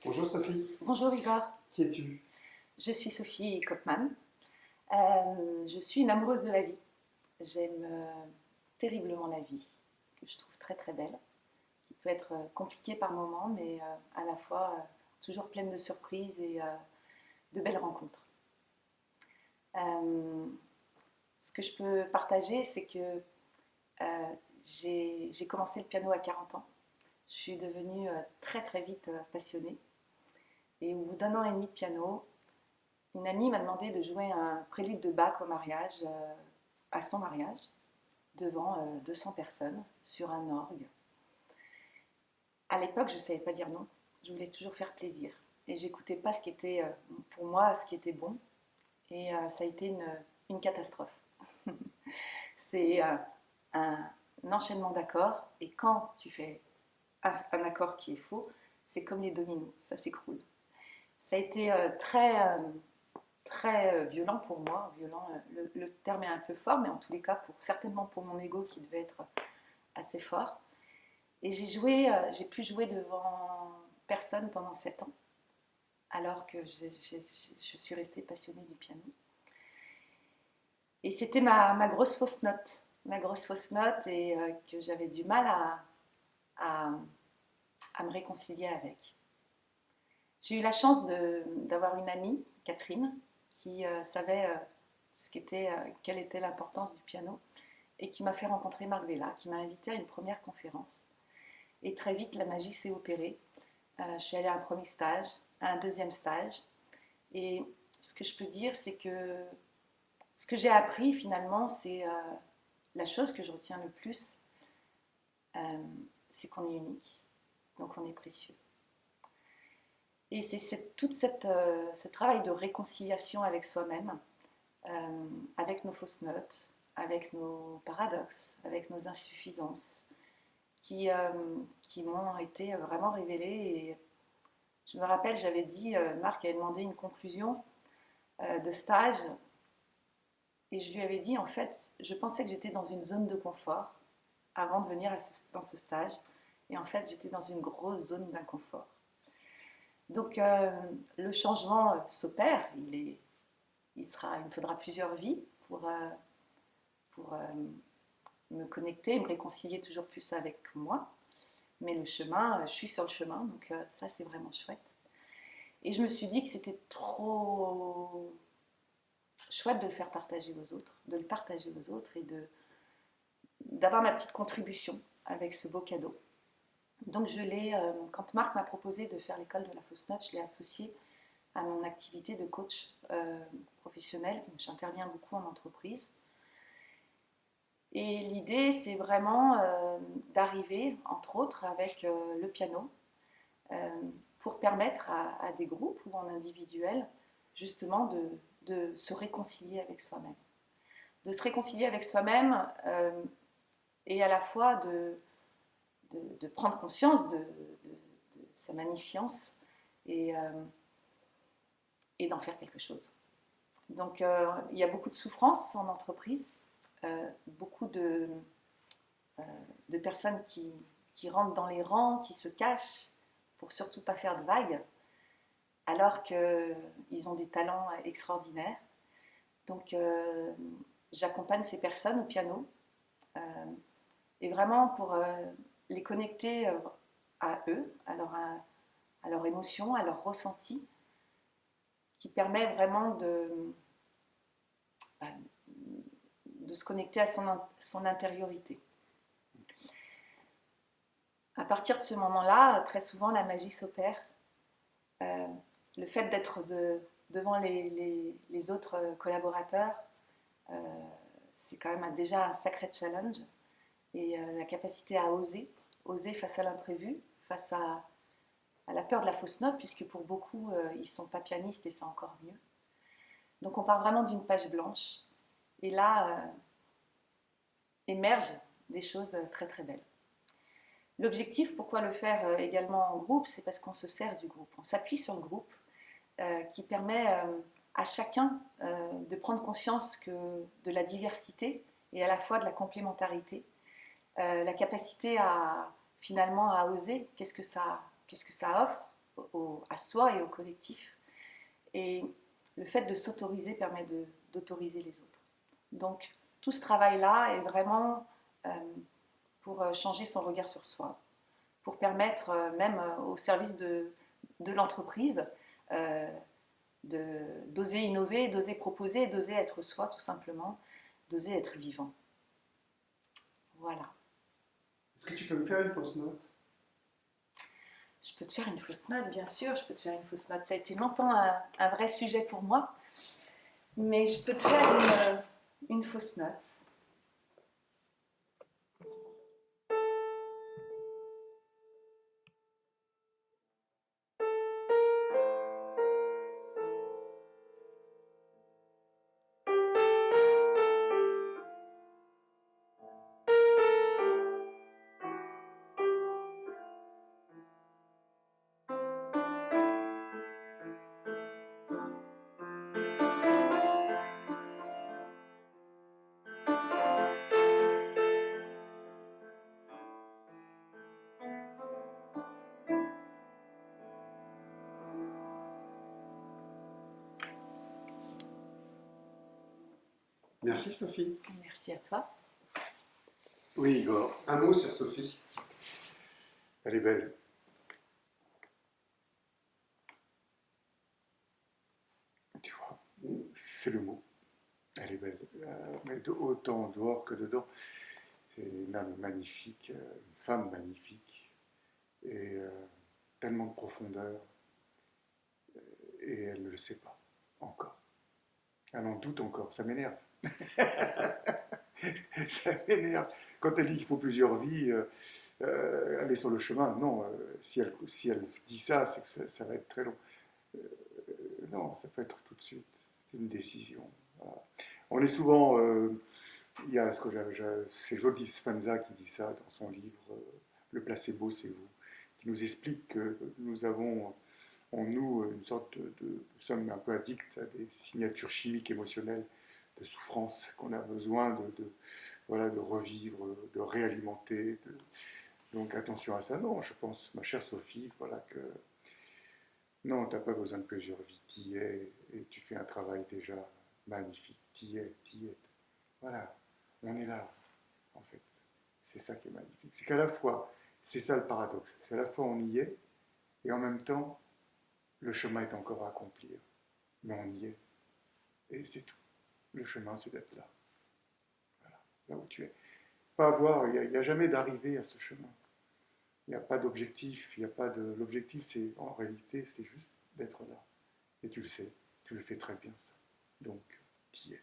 Bonjour Sophie, Bonjour Igor, qui es-tu? je suis Sophie Kopman. Je suis une amoureuse de la vie. J'aime terriblement la vie, que je trouve très très belle, qui peut être compliquée par moments, mais à la fois toujours pleine de surprises et de belles rencontres. Euh, Ce que je peux partager, c'est que j'ai commencé le piano à 40 ans. Je suis devenue très très vite passionnée. Et au bout d'un an et demi de piano, une amie m'a demandé de jouer un prélude de Bach au mariage, à son mariage, devant 200 personnes, sur un orgue. À l'époque, je ne savais pas dire non. Je voulais toujours faire plaisir. Et j'écoutais pas ce qui était, pour moi, ce qui était bon. Et ça a été une catastrophe. C'est un enchaînement d'accords. Et quand tu fais un accord qui est faux, c'est comme les dominos, ça s'écroule. Ça a été très violent pour moi. Violent, le terme est un peu fort, mais en tous les cas, certainement pour mon ego qui devait être assez fort. Et j'ai pu jouer devant personne pendant 7 ans, alors que je suis restée passionnée du piano. Et c'était ma grosse fausse note. Ma grosse fausse note et que j'avais du mal à, à me réconcilier avec. J'ai eu la chance d'avoir une amie, Catherine, qui savait quelle était l'importance du piano et qui m'a fait rencontrer Marc Vella, qui m'a invitée à une première conférence. Et très vite, la magie s'est opérée. Je suis allée à un premier stage, à un deuxième stage. Et ce que je peux dire, c'est que ce que j'ai appris finalement, c'est la chose que je retiens le plus, euh, c'est qu'on est unique, donc on est précieux. Et c'est ce travail de réconciliation avec soi-même, avec nos fausses notes, avec nos paradoxes, avec nos insuffisances, qui, euh, qui m'ont été vraiment révélées. Et je me rappelle, j'avais dit, Marc avait demandé une conclusion de stage, et je lui avais dit, en fait, je pensais que j'étais dans une zone de confort avant de venir dans ce stage, et en fait, j'étais dans une grosse zone d'inconfort. Donc, le changement s'opère, il me faudra plusieurs vies pour me connecter, me réconcilier toujours plus avec moi. Mais le chemin, je suis sur le chemin, donc ça c'est vraiment chouette. Et je me suis dit que c'était trop chouette de le faire partager aux autres, de le partager aux autres et d'avoir ma petite contribution avec ce beau cadeau. Donc quand Marc m'a proposé de faire l'école de la fausse note, je l'ai associé à mon activité de coach professionnel. J'interviens beaucoup en entreprise. Et l'idée, c'est vraiment d'arriver, entre autres, avec le piano, euh, pour permettre à des groupes ou en individuel, justement, de se réconcilier avec soi-même. De se réconcilier avec soi-même et à la fois de prendre conscience de sa magnificence et, et d'en faire quelque chose. Donc, il y a beaucoup de souffrance en entreprise, beaucoup de personnes qui rentrent dans les rangs, qui se cachent pour surtout pas faire de vagues, alors qu'ils ont des talents extraordinaires. Donc, j'accompagne ces personnes au piano euh, et vraiment pour les connecter à eux, à leur émotion, à leur ressenti, qui permet vraiment bah, de se connecter à son intériorité. À partir de ce moment-là, très souvent, la magie s'opère. Euh, le fait d'être devant les autres collaborateurs, euh, c'est quand même déjà un sacré challenge. Et la capacité à oser face à l'imprévu, face à la peur de la fausse note, puisque pour beaucoup, ils ne sont pas pianistes et c'est encore mieux. Donc on part vraiment d'une page blanche. Et là, émergent des choses très très belles. L'objectif, pourquoi le faire également en groupe, c'est parce qu'on se sert du groupe. On s'appuie sur le groupe qui permet à chacun de prendre conscience de la diversité et à la fois de la complémentarité. La capacité à finalement à oser, qu'est-ce que ça offre à soi et au collectif. Et le fait de s'autoriser permet d'autoriser les autres. Donc tout ce travail-là est vraiment pour changer son regard sur soi, pour permettre même au service de l'entreprise d'oser innover, d'oser proposer, d'oser être soi tout simplement, d'oser être vivant. Voilà. Est-ce que tu peux me faire une fausse note? Je peux te faire une fausse note, bien sûr, je peux te faire une fausse note. Ça a été longtemps un vrai sujet pour moi, mais je peux te faire une fausse note. Merci Sophie. Merci à toi. Oui, Igor. Un mot sur Sophie. Elle est belle. Tu vois, c'est le mot. Elle est belle. Mais autant dehors que dedans. C'est une âme magnifique, une femme magnifique. Et tellement de profondeur. Et elle ne le sait pas, encore. Elle en doute encore, ça m'énerve. Ça m'énerve. Quand elle dit qu'il faut plusieurs vies, aller sur le chemin, non, si elle dit ça, c'est que ça va être très long. Non, ça peut être tout de suite. C'est une décision. Voilà. On est souvent. Il y a c'est Joe Dispenza qui dit ça dans son livre Le placebo, c'est vous, qui nous explique que nous avons en nous une sorte nous sommes un peu addicts à des signatures chimiques émotionnelles de souffrance qu'on a besoin voilà, de revivre, de réalimenter. Donc attention à ça. Non, je pense, ma chère Sophie, voilà que non, tu n'as pas besoin de plusieurs vies. Tu y es et tu fais un travail déjà magnifique. Tu y es, tu y es. Voilà, on est là, en fait. C'est ça qui est magnifique. C'est qu'à la fois, c'est ça le paradoxe, c'est à la fois on y est et en même temps, le chemin est encore à accomplir. Mais on y est. Et c'est tout. Le chemin, c'est d'être là. Voilà, là où tu es. Pas avoir, il n'y a jamais d'arrivée à ce chemin. Il n'y a pas d'objectif. Il n'y a pas de. L'objectif, c'est en réalité, c'est juste d'être là. Et tu le sais. Tu le fais très bien, ça. Donc, tu y es.